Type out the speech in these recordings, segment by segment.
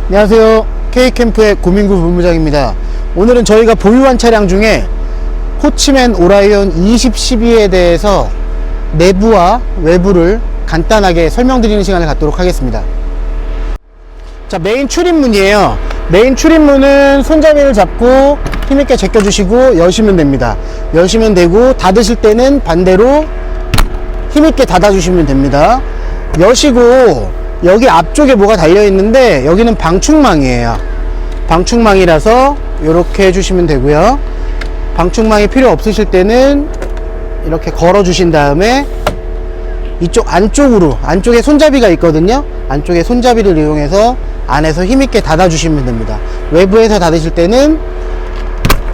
안녕하세요. K캠프의 고민구 본부장입니다. 오늘은 저희가 보유한 차량 중에 호치맨 오라이온 2012에 대해서 내부와 외부를 간단하게 설명드리는 시간을 갖도록 하겠습니다. 자, 메인 출입문이에요. 메인 출입문은 손잡이를 잡고 힘있게 제껴주시고 여시면 됩니다. 여시면 되고, 닫으실 때는 반대로 힘있게 닫아주시면 됩니다. 여시고 여기 앞쪽에 뭐가 달려 있는데 여기는 방충망이에요. 방충망이라서 이렇게 해주시면 되고요. 방충망이 필요 없으실 때는 이렇게 걸어 주신 다음에 이쪽 안쪽에 손잡이가 있거든요. 안쪽에 손잡이를 이용해서 안에서 힘있게 닫아 주시면 됩니다. 외부에서 닫으실 때는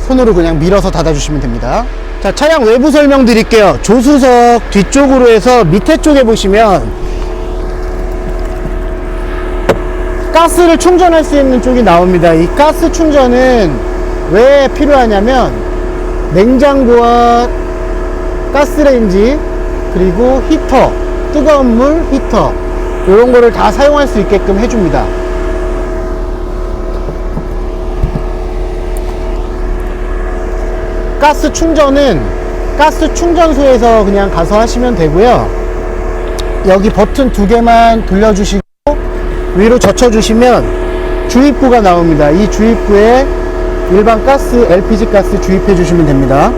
손으로 그냥 밀어서 닫아 주시면 됩니다. 자, 차량 외부 설명 드릴게요. 조수석 뒤쪽으로 해서 밑에 쪽에 보시면 가스를 충전할 수 있는 쪽이 나옵니다. 이 가스 충전은 왜 필요하냐면 냉장고와 가스레인지 그리고 히터, 뜨거운 물 히터 이런 거를 다 사용할 수 있게끔 해줍니다. 가스 충전은 가스 충전소에서 그냥 가서 하시면 되고요. 여기 버튼 두 개만 돌려주시고 위로 젖혀주시면 주입구가 나옵니다. 이 주입구에 일반 가스, LPG 가스 주입해 주시면 됩니다.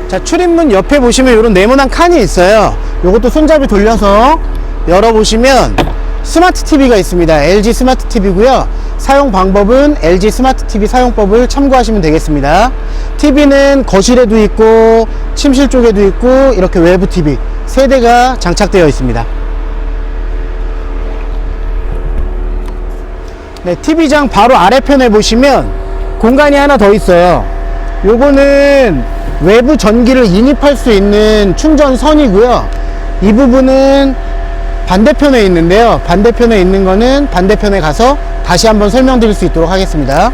자, 출입문 옆에 보시면 이런 네모난 칸이 있어요. 요것도 손잡이 돌려서 열어보시면 스마트 TV가 있습니다. LG 스마트 TV고요. 사용 방법은 LG 스마트 TV 사용법을 참고하시면 되겠습니다. TV는 거실에도 있고 침실 쪽에도 있고 이렇게 외부 TV 3대가 장착되어 있습니다. 네, TV장 바로 아래편에 보시면 공간이 하나 더 있어요. 요거는 외부 전기를 인입할 수 있는 충전선이고요. 이 부분은 반대편에 있는데요. 반대편에 있는 거는 반대편에 가서 다시 한번 설명드릴 수 있도록 하겠습니다.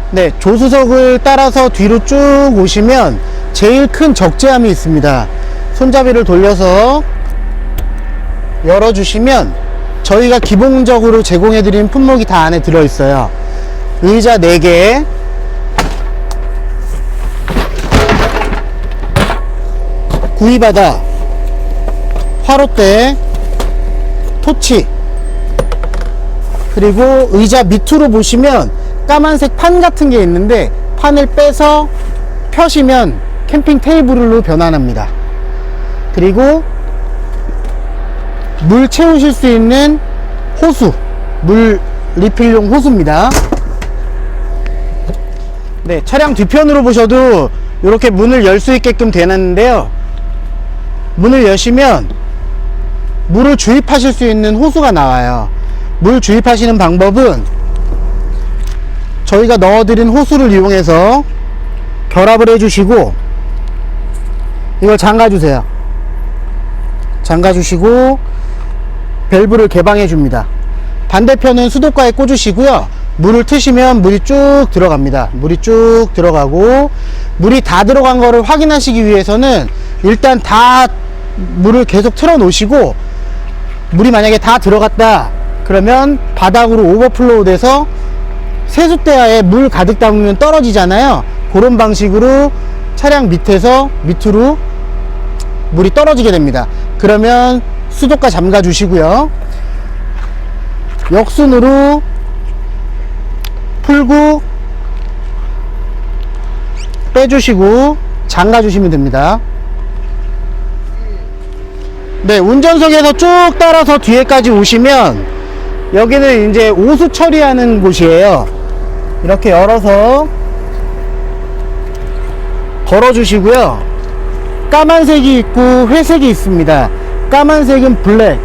네, 조수석을 따라서 뒤로 쭉 오시면 제일 큰 적재함이 있습니다. 손잡이를 돌려서 열어주시면 저희가 기본적으로 제공해드린 품목이 다 안에 들어있어요. 의자 4개, 구이바다, 화롯대, 토치, 그리고 의자 밑으로 보시면 까만색 판 같은 게 있는데 판을 빼서 펴시면 캠핑 테이블로 변환합니다. 그리고 물 채우실 수 있는 호수, 물 리필용 호수입니다. 네, 차량 뒤편으로 보셔도 이렇게 문을 열 수 있게끔 되는데요. 문을 여시면 물을 주입하실 수 있는 호수가 나와요. 물 주입하시는 방법은 저희가 넣어드린 호수를 이용해서 결합을 해주시고 이걸 잠가주세요. 잠가주시고 밸브를 개방해 줍니다. 반대편은 수도가에 꽂으시고요. 물을 트시면 물이 쭉 들어갑니다. 물이 쭉 들어가고, 물이 다 들어간 거를 확인하시기 위해서는 일단 다 물을 계속 틀어 놓으시고, 물이 만약에 다 들어갔다 그러면 바닥으로 오버플로우 돼서 세숫대야에 물 가득 담으면 떨어지잖아요. 그런 방식으로 차량 밑에서 밑으로 물이 떨어지게 됩니다. 그러면 수도가 잠가 주시고요. 역순으로 풀고 빼주시고 잠가 주시면 됩니다. 네, 운전석에서 쭉 따라서 뒤에까지 오시면 여기는 이제 오수 처리하는 곳이에요. 이렇게 열어서 걸어 주시고요. 까만색이 있고 회색이 있습니다. 까만색은 블랙,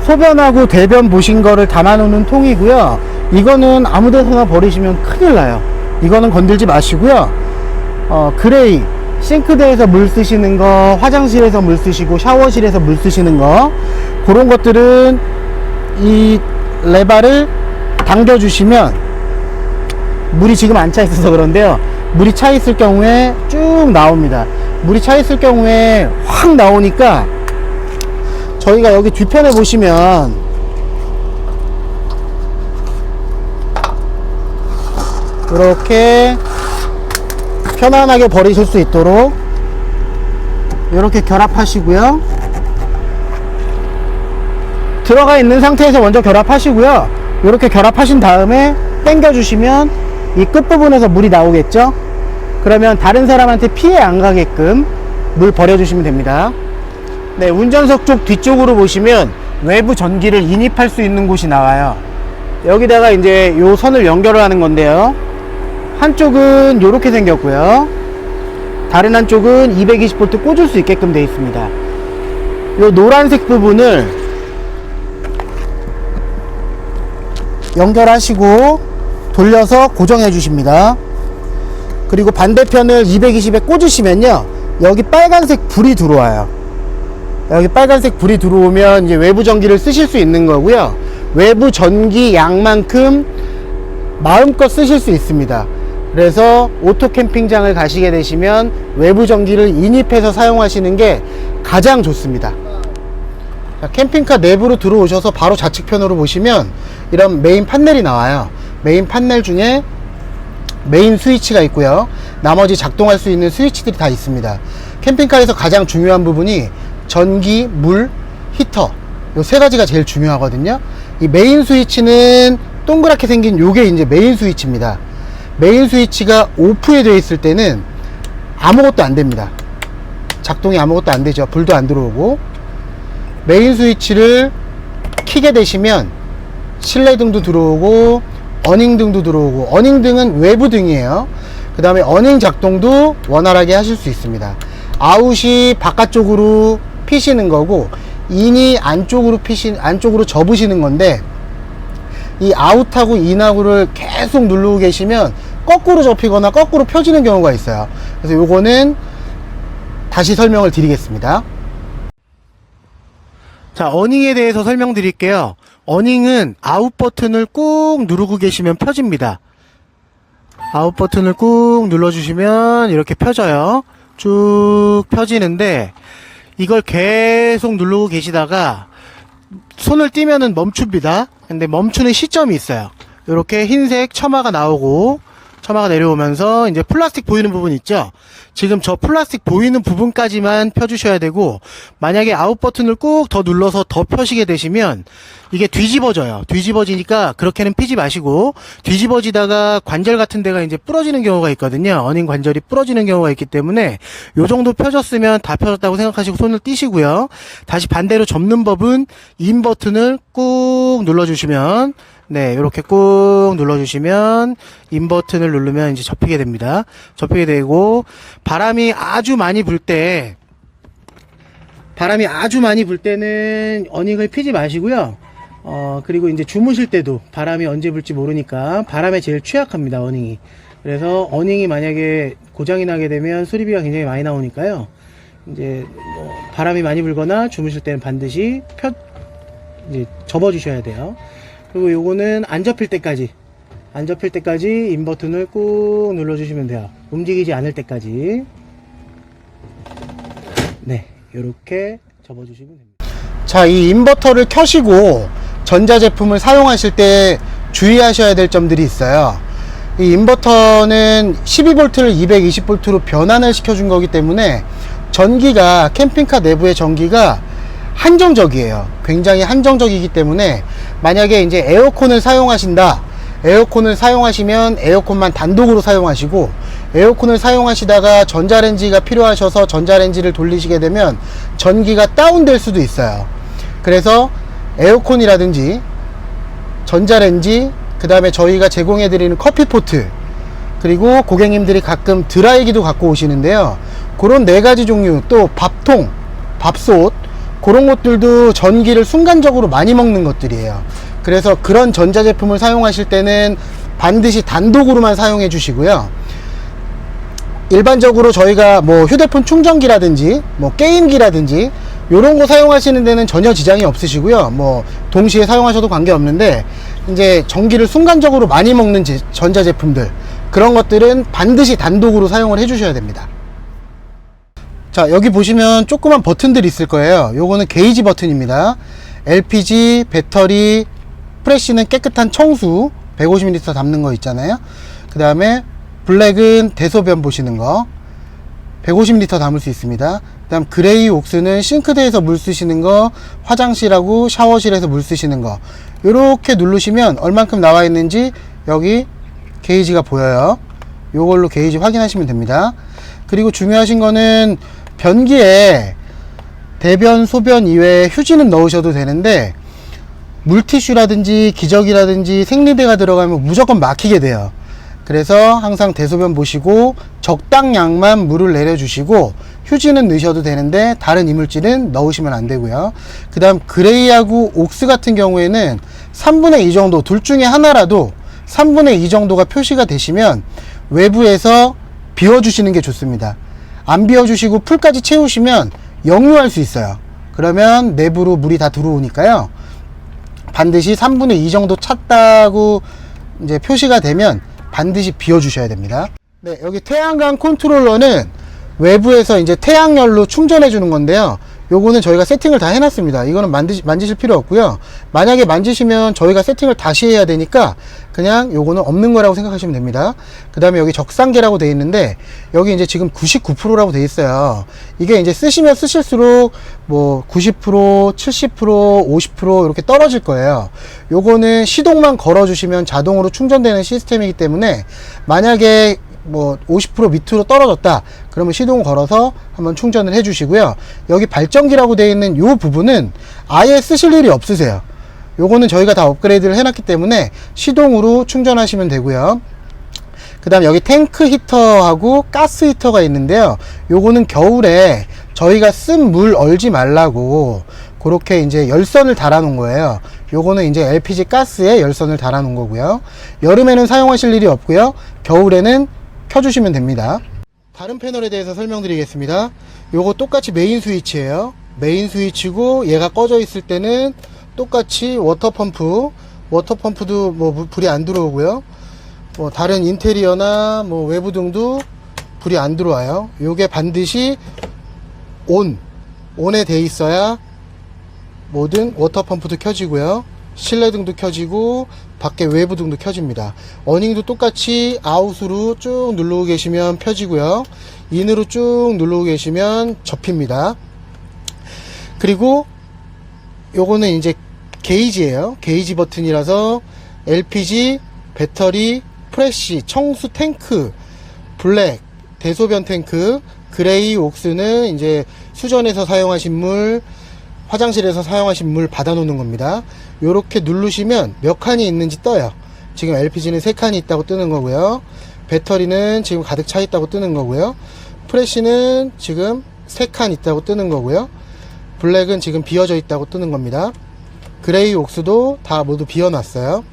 소변하고 대변 보신 거를 담아 놓는 통이고요. 이거는 아무 데서나 버리시면 큰일 나요. 이거는 건들지 마시고요. 그레이, 싱크대에서 물 쓰시는 거, 화장실에서 물 쓰시고 샤워실에서 물 쓰시는 거, 그런 것들은 이 레바를 당겨 주시면 물이 지금 안 차 있어서 그런데요, 물이 차 있을 경우에 쭉 나옵니다. 물이 차 있을 경우에 확 나오니까 저희가 여기 뒤편에 보시면 이렇게 편안하게 버리실 수 있도록 이렇게 결합하시고요. 들어가 있는 상태에서 먼저 결합하시고요. 이렇게 결합하신 다음에 당겨 주시면 이 끝부분에서 물이 나오겠죠. 그러면 다른 사람한테 피해 안 가게끔 물 버려 주시면 됩니다. 네, 운전석 쪽 뒤쪽으로 보시면 외부 전기를 인입할 수 있는 곳이 나와요. 여기다가 이제 요 선을 연결을 하는 건데요, 한쪽은 이렇게 생겼고요, 다른 한쪽은 220V 꽂을 수 있게끔 되어 있습니다. 요 노란색 부분을 연결하시고 돌려서 고정해 주십니다. 그리고 반대편을 220에 꽂으시면요, 여기 빨간색 불이 들어와요. 여기 빨간색 불이 들어오면 이제 외부 전기를 쓰실 수 있는 거고요. 외부 전기 양만큼 마음껏 쓰실 수 있습니다. 그래서 오토 캠핑장을 가시게 되시면 외부 전기를 인입해서 사용하시는 게 가장 좋습니다. 자, 캠핑카 내부로 들어오셔서 바로 좌측편으로 보시면 이런 메인 판넬이 나와요. 메인 판넬 중에 메인 스위치가 있고요, 나머지 작동할 수 있는 스위치들이 다 있습니다. 캠핑카에서 가장 중요한 부분이 전기, 물, 히터, 요 세 가지가 제일 중요하거든요. 이 메인 스위치는 동그랗게 생긴 요게 이제 메인 스위치입니다. 메인 스위치가 오프에 되어 있을 때는 아무것도 안 됩니다. 작동이 아무것도 안 되죠. 불도 안 들어오고. 메인 스위치를 켜게 되시면 실내등도 들어오고 어닝등도 들어오고, 어닝등은 외부 등이에요. 그 다음에 어닝 작동도 원활하게 하실 수 있습니다. 아웃이 바깥쪽으로 피시는 거고, 인이 안쪽으로 접으시는 건데, 이 아웃하고 인하고를 계속 누르고 계시면 거꾸로 접히거나 거꾸로 펴지는 경우가 있어요. 그래서 요거는 다시 설명을 드리겠습니다. 자, 어닝에 대해서 설명드릴게요. 어닝은 아웃 버튼을 꾹 누르고 계시면 펴집니다. 아웃 버튼을 꾹 눌러주시면 이렇게 펴져요. 쭉 펴지는데, 이걸 계속 누르고 계시다가 손을 띄면은 멈춥니다. 근데 멈추는 시점이 있어요. 이렇게 흰색 처마가 나오고, 처마가 내려오면서 이제 플라스틱 보이는 부분 있죠. 지금 저 플라스틱 보이는 부분까지만 펴주셔야 되고, 만약에 아웃 버튼을 꾹 더 눌러서 더 펴시게 되시면 이게 뒤집어져요. 뒤집어지니까 그렇게는 피지 마시고, 뒤집어지다가 관절 같은 데가 이제 부러지는 경우가 있거든요. 어닝 관절이 부러지는 경우가 있기 때문에 요 정도 펴졌으면 다 펴졌다고 생각하시고 손을 띄시고요. 다시 반대로 접는 법은 인 버튼을 꾹 눌러주시면, 네, 이렇게 꾹 눌러주시면 인 버튼을 누르면 이제 접히게 됩니다. 접히게 되고, 바람이 아주 많이 불 때는 어닝을 피지 마시고요. 그리고 이제 주무실 때도 바람이 언제 불지 모르니까 바람에 제일 취약합니다, 어닝이. 그래서 어닝이 만약에 고장이 나게 되면 수리비가 굉장히 많이 나오니까요. 이제 바람이 많이 불거나 주무실 때는 반드시 이제 접어주셔야 돼요. 그리고 요거는 안 접힐 때까지 인 버튼을 꾹 눌러주시면 돼요. 움직이지 않을 때까지. 네, 요렇게 접어주시면 됩니다. 자, 이 인버터를 켜시고 전자제품을 사용하실 때 주의하셔야 될 점들이 있어요. 이 인버터는 12V를 220V로 변환을 시켜준 거기 때문에 전기가, 캠핑카 내부의 전기가 한정적이에요. 굉장히 한정적이기 때문에 만약에 이제 에어컨을 사용하신다, 에어컨을 사용하시면 에어컨만 단독으로 사용하시고, 에어컨을 사용하시다가 전자레인지가 필요하셔서 전자레인지를 돌리시게 되면 전기가 다운될 수도 있어요. 그래서 에어컨이라든지 전자레인지, 그 다음에 저희가 제공해드리는 커피포트, 그리고 고객님들이 가끔 드라이기도 갖고 오시는데요, 그런 4가지 종류, 또 밥통, 밥솥, 그런 것들도 전기를 순간적으로 많이 먹는 것들이에요. 그래서 그런 전자제품을 사용하실 때는 반드시 단독으로만 사용해 주시고요. 일반적으로 저희가 뭐 휴대폰 충전기라든지 뭐 게임기라든지 요런 거 사용하시는 데는 전혀 지장이 없으시고요. 뭐 동시에 사용하셔도 관계없는데, 이제 전기를 순간적으로 많이 먹는 전자제품들, 그런 것들은 반드시 단독으로 사용을 해 주셔야 됩니다. 자, 여기 보시면 조그만 버튼들이 있을 거예요. 요거는 게이지 버튼입니다. LPG, 배터리, 프레쉬는 깨끗한 청수 150ml 담는 거 있잖아요. 그 다음에 블랙은 대소변 보시는 거 150ml 담을 수 있습니다. 그 다음 그레이 옥스는 싱크대에서 물 쓰시는 거, 화장실하고 샤워실에서 물 쓰시는 거. 요렇게 누르시면 얼만큼 나와 있는지 여기 게이지가 보여요. 요걸로 게이지 확인하시면 됩니다. 그리고 중요하신 거는 변기에 대변, 소변 이외에 휴지는 넣으셔도 되는데 물티슈라든지 기저귀라든지 생리대가 들어가면 무조건 막히게 돼요. 그래서 항상 대소변 보시고 적당량만 물을 내려주시고 휴지는 넣으셔도 되는데 다른 이물질은 넣으시면 안 되고요. 그 다음 그레이하고 옥스 같은 경우에는 3분의 2 정도, 둘 중에 하나라도 3분의 2 정도가 표시가 되시면 외부에서 비워주시는 게 좋습니다. 안 비워주시고 풀까지 채우시면 역류할 수 있어요. 그러면 내부로 물이 다 들어오니까요. 반드시 3분의 2 정도 찼다고 이제 표시가 되면 반드시 비워주셔야 됩니다. 네, 여기 태양광 컨트롤러는 외부에서 이제 태양열로 충전해 주는 건데요. 요거는 저희가 세팅을 다 해놨습니다. 이거는 만지실 필요 없고요. 만약에 만지시면 저희가 세팅을 다시 해야 되니까 그냥 요거는 없는 거라고 생각하시면 됩니다. 그 다음에 여기 적상계라고 되어 있는데 여기 이제 지금 99%라고 되어 있어요. 이게 이제 쓰시면 쓰실수록 뭐 90%, 70%, 50% 이렇게 떨어질 거예요. 요거는 시동만 걸어 주시면 자동으로 충전되는 시스템이기 때문에 만약에 뭐 50% 밑으로 떨어졌다 그러면 시동 걸어서 한번 충전을 해 주시고요. 여기 발전기라고 되어 있는 요 부분은 아예 쓰실 일이 없으세요. 요거는 저희가 다 업그레이드를 해놨기 때문에 시동으로 충전하시면 되고요. 그 다음 여기 탱크 히터하고 가스 히터가 있는데요. 요거는 겨울에 저희가 쓴 물 얼지 말라고 그렇게 이제 열선을 달아 놓은 거예요. 요거는 이제 LPG 가스에 열선을 달아 놓은 거고요. 여름에는 사용하실 일이 없고요. 겨울에는 켜주시면 됩니다. 다른 패널에 대해서 설명드리겠습니다. 요거 똑같이 메인 스위치예요. 메인 스위치고 얘가 꺼져 있을 때는 똑같이 워터펌프도 뭐 불이 안 들어오고요. 뭐 다른 인테리어나 뭐 외부 등도 불이 안 들어와요. 요게 반드시 온에 돼 있어야 모든 워터펌프도 켜지고요. 실내 등도 켜지고 밖에 외부 등도 켜집니다. 어닝도 똑같이 아웃으로 쭉 누르고 계시면 펴지고요. 인으로 쭉 누르고 계시면 접힙니다. 그리고 요거는 이제 게이지예요. 게이지 버튼이라서 LPG, 배터리, 프레쉬, 청수 탱크, 블랙, 대소변 탱크, 그레이, 옥스는 이제 수전에서 사용하신 물, 화장실에서 사용하신 물 받아 놓는 겁니다. 요렇게 누르시면 몇 칸이 있는지 떠요. 지금 LPG는 3칸이 있다고 뜨는 거고요. 배터리는 지금 가득 차 있다고 뜨는 거고요. 프레쉬는 지금 3칸 있다고 뜨는 거고요. 블랙은 지금 비어져 있다고 뜨는 겁니다. 그레이 옥스도 다 모두 비워놨어요.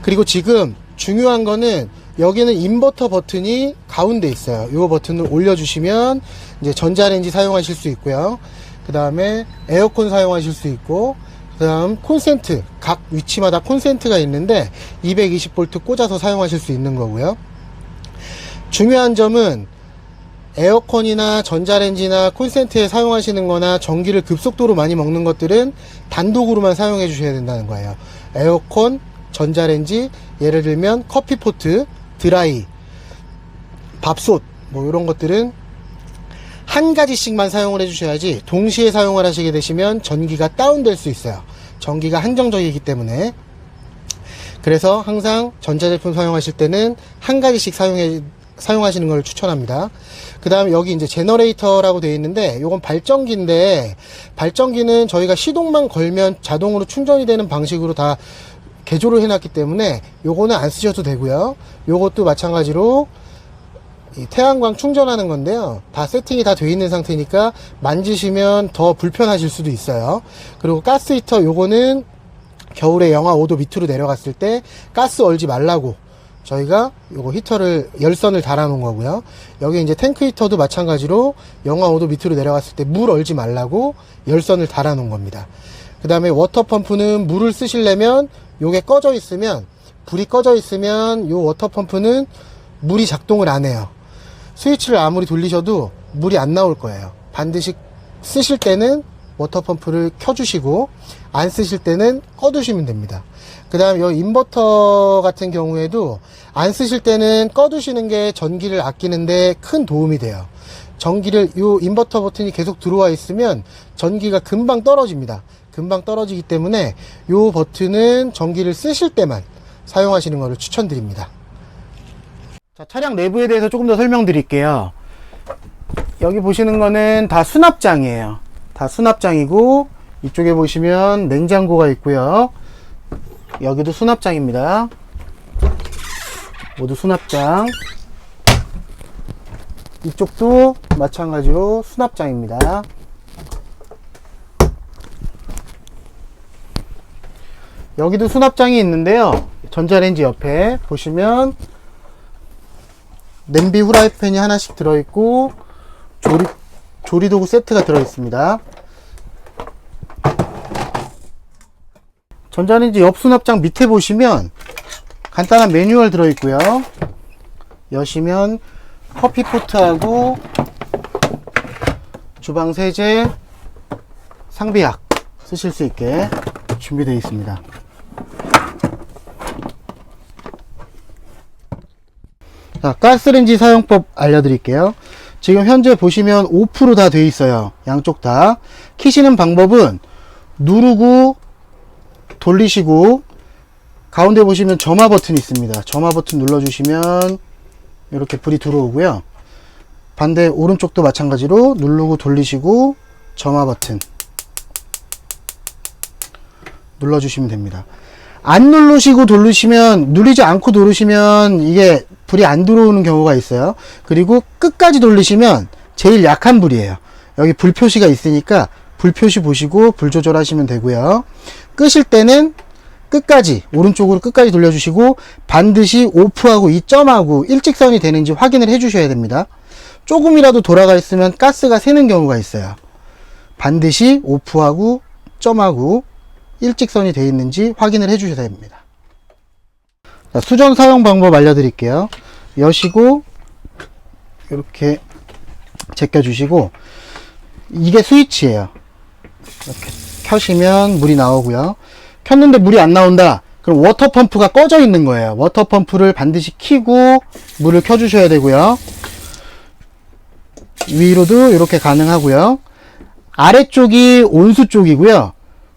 그리고 지금 중요한 거는 여기는 인버터 버튼이 가운데 있어요. 이 버튼을 올려주시면 이제 전자레인지 사용하실 수 있고요. 그 다음에 에어컨 사용하실 수 있고, 그 다음 콘센트, 각 위치마다 콘센트가 있는데 220V 꽂아서 사용하실 수 있는 거고요. 중요한 점은 에어컨이나 전자레인지나 콘센트에 사용하시는 거나 전기를 급속도로 많이 먹는 것들은 단독으로만 사용해 주셔야 된다는 거예요. 에어컨, 전자레인지, 예를 들면 커피포트, 드라이, 밥솥 뭐 이런 것들은 한 가지씩만 사용을 해 주셔야지 동시에 사용을 하시게 되시면 전기가 다운될 수 있어요. 전기가 한정적이기 때문에. 그래서 항상 전자제품 사용하실 때는 한 가지씩 사용하시는 걸 추천합니다. 그 다음 여기 이제 제너레이터라고 되어 있는데 요건 발전기인데, 발전기는 저희가 시동만 걸면 자동으로 충전이 되는 방식으로 다 개조를 해놨기 때문에 요거는 안 쓰셔도 되고요. 요것도 마찬가지로 이 태양광 충전하는 건데요. 다 세팅이 다 되어 있는 상태니까 만지시면 더 불편하실 수도 있어요. 그리고 가스 히터 요거는 겨울에 영하 5도 밑으로 내려갔을 때 가스 얼지 말라고 저희가 요거 히터를 열선을 달아 놓은 거고요. 여기 이제 탱크 히터도 마찬가지로 영하 5도 밑으로 내려갔을 때 물 얼지 말라고 열선을 달아 놓은 겁니다. 그 다음에 워터펌프는 물을 쓰시려면 요게 꺼져 있으면, 불이 꺼져 있으면 요 워터펌프는 물이 작동을 안 해요. 스위치를 아무리 돌리셔도 물이 안 나올 거예요. 반드시 쓰실 때는 워터펌프를 켜주시고 안 쓰실 때는 꺼두시면 됩니다. 그 다음 이 인버터 같은 경우에도 안 쓰실 때는 꺼두시는 게 전기를 아끼는데 큰 도움이 돼요. 전기를 이 인버터 버튼이 계속 들어와 있으면 전기가 금방 떨어집니다. 금방 떨어지기 때문에 이 버튼은 전기를 쓰실 때만 사용하시는 것을 추천드립니다. 자, 차량 내부에 대해서 조금 더 설명드릴게요. 여기 보시는 거는 다 수납장이에요. 다 수납장이고 이쪽에 보시면 냉장고가 있고요. 여기도 수납장입니다. 모두 수납장. 이쪽도 마찬가지로 수납장입니다. 여기도 수납장이 있는데요. 전자레인지 옆에 보시면 냄비 후라이팬이 하나씩 들어있고 조리도구 세트가 들어있습니다. 전자레인지 옆 수납장 밑에 보시면 간단한 매뉴얼 들어있고요. 여시면 커피포트하고 주방 세제, 상비약 쓰실 수 있게 준비되어 있습니다. 자, 가스레인지 사용법 알려드릴게요. 지금 현재 보시면 오프로 다 되어 있어요. 양쪽 다. 키시는 방법은 누르고 돌리시고 가운데 보시면 점화 버튼이 있습니다. 점화 버튼 눌러주시면 이렇게 불이 들어오고요. 반대 오른쪽도 마찬가지로 누르고 돌리시고 점화 버튼 눌러주시면 됩니다. 안 누르시고 돌리시면, 누르지 않고 누르시면 이게 불이 안 들어오는 경우가 있어요. 그리고 끝까지 돌리시면 제일 약한 불이에요. 여기 불 표시가 있으니까 불 표시 보시고 불 조절하시면 되고요. 끄실 때는 끝까지, 오른쪽으로 끝까지 돌려주시고 반드시 오프하고 이 점하고 일직선이 되는지 확인을 해 주셔야 됩니다. 조금이라도 돌아가 있으면 가스가 새는 경우가 있어요. 반드시 오프하고 점하고 일직선이 되어 있는지 확인을 해 주셔야 됩니다. 자, 수전 사용 방법 알려드릴게요. 여시고 이렇게 제껴 주시고, 이게 스위치예요. 이렇게 켜시면 물이 나오고요. 켰는데 물이 안 나온다, 그럼 워터펌프가 꺼져 있는 거예요. 워터펌프를 반드시 켜고 물을 켜 주셔야 되고요. 위로도 이렇게 가능하고요. 아래쪽이 온수 쪽이고요,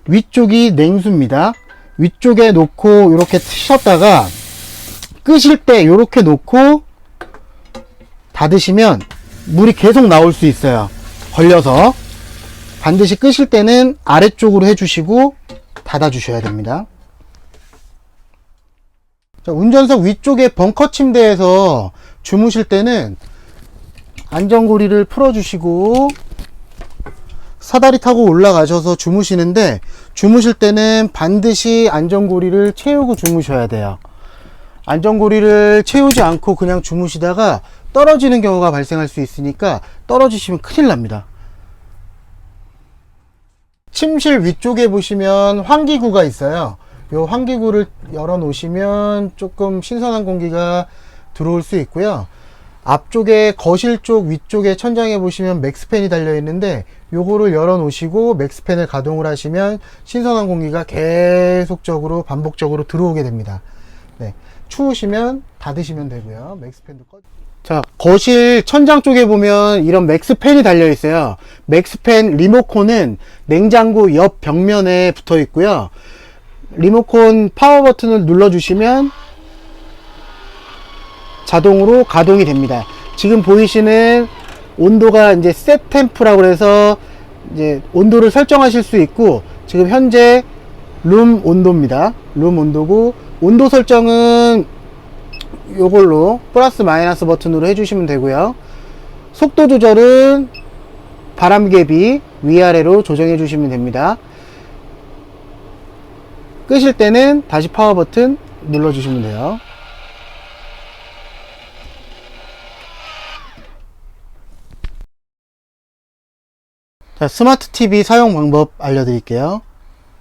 위쪽이 냉수입니다. 위쪽에 놓고 이렇게 트셨다가 끄실 때 이렇게 놓고 닫으시면 물이 계속 나올 수 있어요. 걸려서. 반드시 끄실 때는 아래쪽으로 해주시고 닫아 주셔야 됩니다. 자, 운전석 위쪽에 벙커 침대에서 주무실 때는 안전고리를 풀어 주시고 사다리 타고 올라가셔서 주무시는데, 주무실 때는 반드시 안전고리를 채우고 주무셔야 돼요. 안전고리를 채우지 않고 그냥 주무시다가 떨어지는 경우가 발생할 수 있으니까 떨어지시면 큰일 납니다. 침실 위쪽에 보시면 환기구가 있어요. 이 환기구를 열어 놓으시면 조금 신선한 공기가 들어올 수 있고요. 앞쪽에 거실 쪽 위쪽에 천장에 보시면 맥스팬이 달려 있는데, 요거를 열어 놓으시고 맥스팬을 가동을 하시면 신선한 공기가 계속적으로 반복적으로 들어오게 됩니다. 네, 추우시면 닫으시면 되고요. 맥스팬도 꺼. 자, 거실 천장 쪽에 보면 이런 맥스팬이 달려 있어요. 맥스팬 리모컨은 냉장고 옆 벽면에 붙어 있고요. 리모컨 파워 버튼을 눌러 주시면 자동으로 가동이 됩니다. 지금 보이시는 온도가 이제 셋 템프라고 해서 이제 온도를 설정하실 수 있고, 지금 현재 룸 온도입니다. 룸 온도고, 온도 설정은 요걸로 플러스 마이너스 버튼으로 해주시면 되고요. 속도 조절은 바람개비 위아래로 조정해 주시면 됩니다. 끄실 때는 다시 파워 버튼 눌러 주시면 돼요. 자, 스마트 TV 사용 방법 알려드릴게요.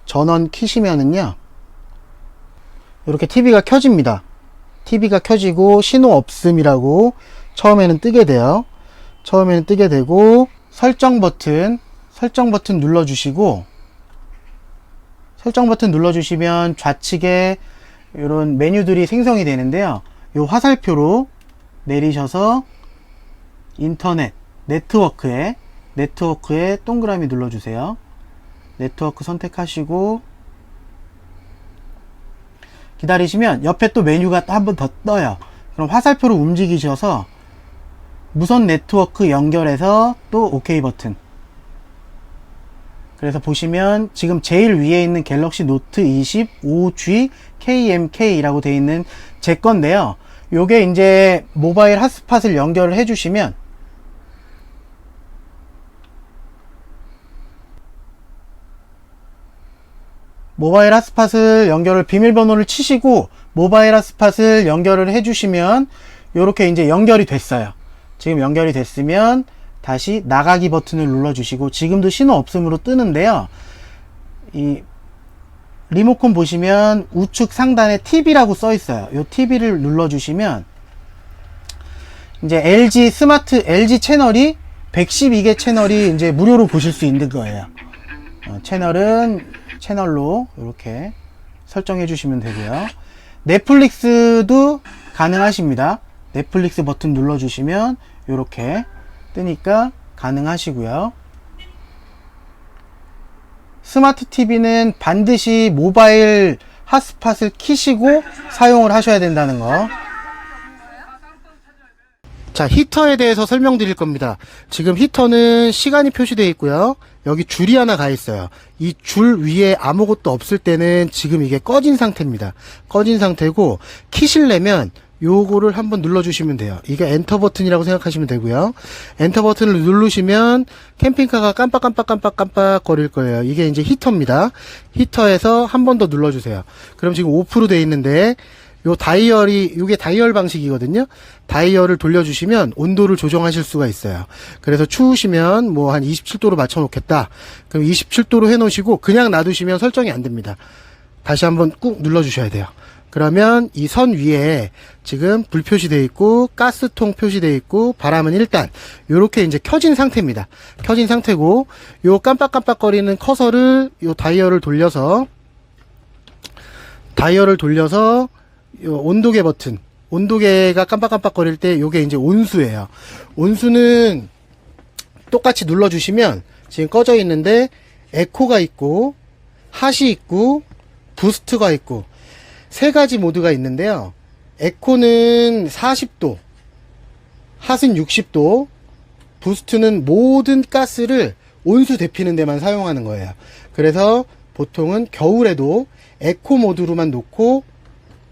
전원 키시면은요, 이렇게 TV가 켜집니다. TV가 켜지고 신호 없음이라고 처음에는 뜨게 돼요. 처음에는 뜨게 되고, 설정 버튼 눌러주시고, 설정 버튼 눌러주시면 좌측에 이런 메뉴들이 생성이 되는데요. 요 화살표로 내리셔서 인터넷, 네트워크에 동그라미 눌러주세요. 네트워크 선택하시고 기다리시면 옆에 또 메뉴가 한 번 더 떠요. 그럼 화살표로 움직이셔서 무선 네트워크 연결해서 또 OK 버튼. 그래서 보시면 지금 제일 위에 있는 갤럭시 노트 20 5G KMK라고 되어 있는 제 건데요. 요게 이제 모바일 핫스팟을 연결을 해주시면 모바일 핫스팟을 연결을 비밀번호를 치시고 모바일 핫스팟을 연결을 해주시면 요렇게 이제 연결이 됐어요. 지금 연결이 됐으면 다시 나가기 버튼을 눌러주시고 지금도 신호 없음으로 뜨는데요. 이 리모컨 보시면 우측 상단에 TV라고 써 있어요. 이 TV를 눌러주시면 이제 LG 스마트 LG 채널이 112개 채널이 이제 무료로 보실 수 있는 거예요. 채널로 이렇게 설정해 주시면 되고요. 넷플릭스도 가능하십니다. 넷플릭스 버튼 눌러주시면 이렇게 뜨니까 가능하시고요. 스마트 TV는 반드시 모바일 핫스팟을 키시고 사용을 하셔야 된다는 거. 자, 히터에 대해서 설명드릴 겁니다. 지금 히터는 시간이 표시되어 있고요. 여기 줄이 하나 가 있어요. 이 줄 위에 아무것도 없을 때는 지금 이게 꺼진 상태입니다. 꺼진 상태고 키시려면 요거를 한번 눌러주시면 돼요. 이게 엔터 버튼이라고 생각하시면 되고요. 엔터 버튼을 누르시면 캠핑카가 깜빡 거릴 거예요. 이게 이제 히터입니다. 히터에서 한 번 더 눌러주세요. 그럼 지금 오프로 되어 있는데 요 다이얼이, 요게 다이얼 방식이거든요. 다이얼을 돌려주시면 온도를 조정하실 수가 있어요. 그래서 추우시면 뭐 한 27도로 맞춰 놓겠다. 그럼 27도로 해 놓으시고 그냥 놔두시면 설정이 안 됩니다. 다시 한번 꾹 눌러주셔야 돼요. 그러면 이 선 위에 지금 불 표시되어 있고 가스통 표시되어 있고 바람은 일단 요렇게 이제 켜진 상태입니다. 켜진 상태고 요 깜빡깜빡거리는 커서를 요 다이얼을 돌려서 요 온도계 버튼, 온도계가 깜빡깜빡거릴 때 요게 이제 온수예요. 온수는 똑같이 눌러주시면 지금 꺼져 있는데 에코가 있고 핫이 있고 부스트가 있고 세 가지 모드가 있는데요. 에코는 40도, 핫은 60도, 부스트는 모든 가스를 온수 데피는 데만 사용하는 거예요. 그래서 보통은 겨울에도 에코 모드로만 놓고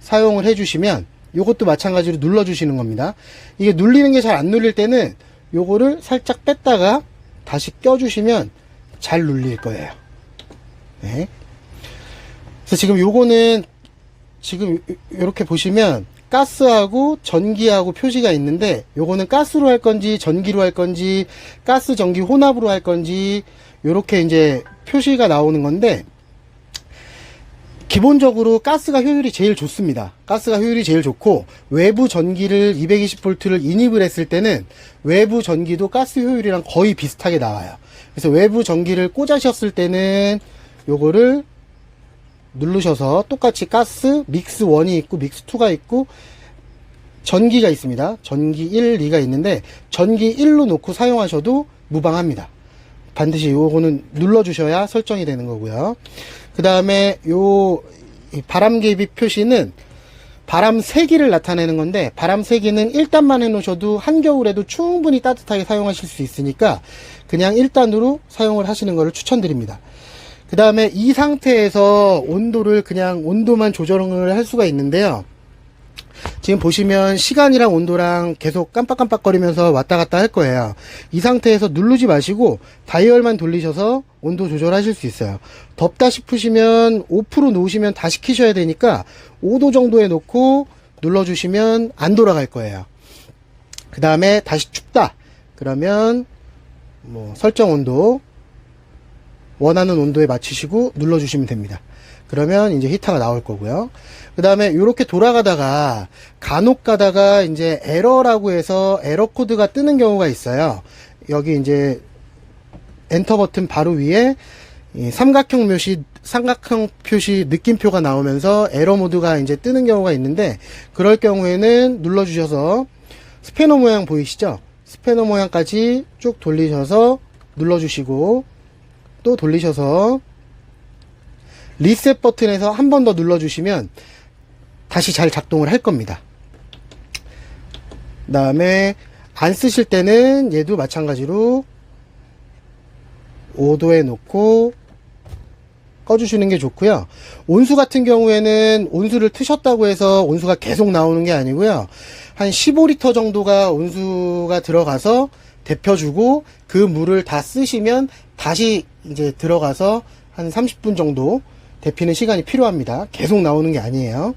사용을 해주시면 요것도 마찬가지로 눌러주시는 겁니다. 이게 눌리는 게 잘 안 눌릴 때는 요거를 살짝 뺐다가 다시 껴주시면 잘 눌릴 거예요. 네. 그래서 지금 요거는 지금 이렇게 보시면 가스하고 전기하고 표시가 있는데 요거는 가스로 할 건지 전기로 할 건지 가스 전기 혼합으로 할 건지 요렇게 이제 표시가 나오는 건데 기본적으로 가스가 효율이 제일 좋습니다. 가스가 효율이 제일 좋고 외부 전기를 220V를 인입을 했을 때는 외부 전기도 가스 효율이랑 거의 비슷하게 나와요. 그래서 외부 전기를 꽂으셨을 때는 요거를 누르셔서 똑같이 가스 믹스 1이 있고 믹스 2가 있고 전기가 있습니다. 전기 1, 2가 있는데 전기 1로 놓고 사용하셔도 무방합니다. 반드시 요거는 눌러주셔야 설정이 되는 거고요. 그 다음에 요 바람 개입 표시는 바람 세기를 나타내는 건데 바람 세기는 1단만 해 놓으셔도 한겨울에도 충분히 따뜻하게 사용하실 수 있으니까 그냥 1단으로 사용을 하시는 것을 추천드립니다. 그 다음에 이 상태에서 온도를 그냥 온도만 조절을 할 수가 있는데요. 지금 보시면 시간이랑 온도랑 계속 깜빡깜빡거리면서 왔다 갔다 할 거예요. 이 상태에서 누르지 마시고 다이얼만 돌리셔서 온도 조절하실 수 있어요. 덥다 싶으시면 5% 놓으시면 다시 키셔야 되니까 5도 정도에 놓고 눌러주시면 안 돌아갈 거예요. 그 다음에 다시 춥다 그러면 뭐 설정 온도 원하는 온도에 맞추시고 눌러주시면 됩니다. 그러면 이제 히터가 나올 거고요. 그 다음에 이렇게 돌아가다가 간혹 가다가 이제 에러라고 해서 에러 코드가 뜨는 경우가 있어요. 여기 이제 엔터 버튼 바로 위에 이 삼각형 표시 느낌표가 나오면서 에러 모드가 이제 뜨는 경우가 있는데, 그럴 경우에는 눌러주셔서 스패너 모양 보이시죠? 스패너 모양까지 쭉 돌리셔서 눌러주시고, 또 돌리셔서 리셋 버튼에서 한 번 더 눌러주시면 다시 잘 작동을 할 겁니다. 그 다음에 안 쓰실 때는 얘도 마찬가지로 5도에 놓고 꺼주시는 게 좋고요. 온수 같은 경우에는 온수를 트셨다고 해서 온수가 계속 나오는 게 아니고요. 한 15리터 정도가 온수가 들어가서 데펴주고 그 물을 다 쓰시면 다시 이제 들어가서 한 30분 정도 데피는 시간이 필요합니다. 계속 나오는 게 아니에요.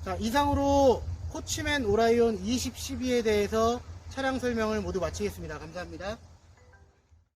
자, 이상으로 호치맨 오라이온 2012에 대해서 차량 설명을 모두 마치겠습니다. 감사합니다.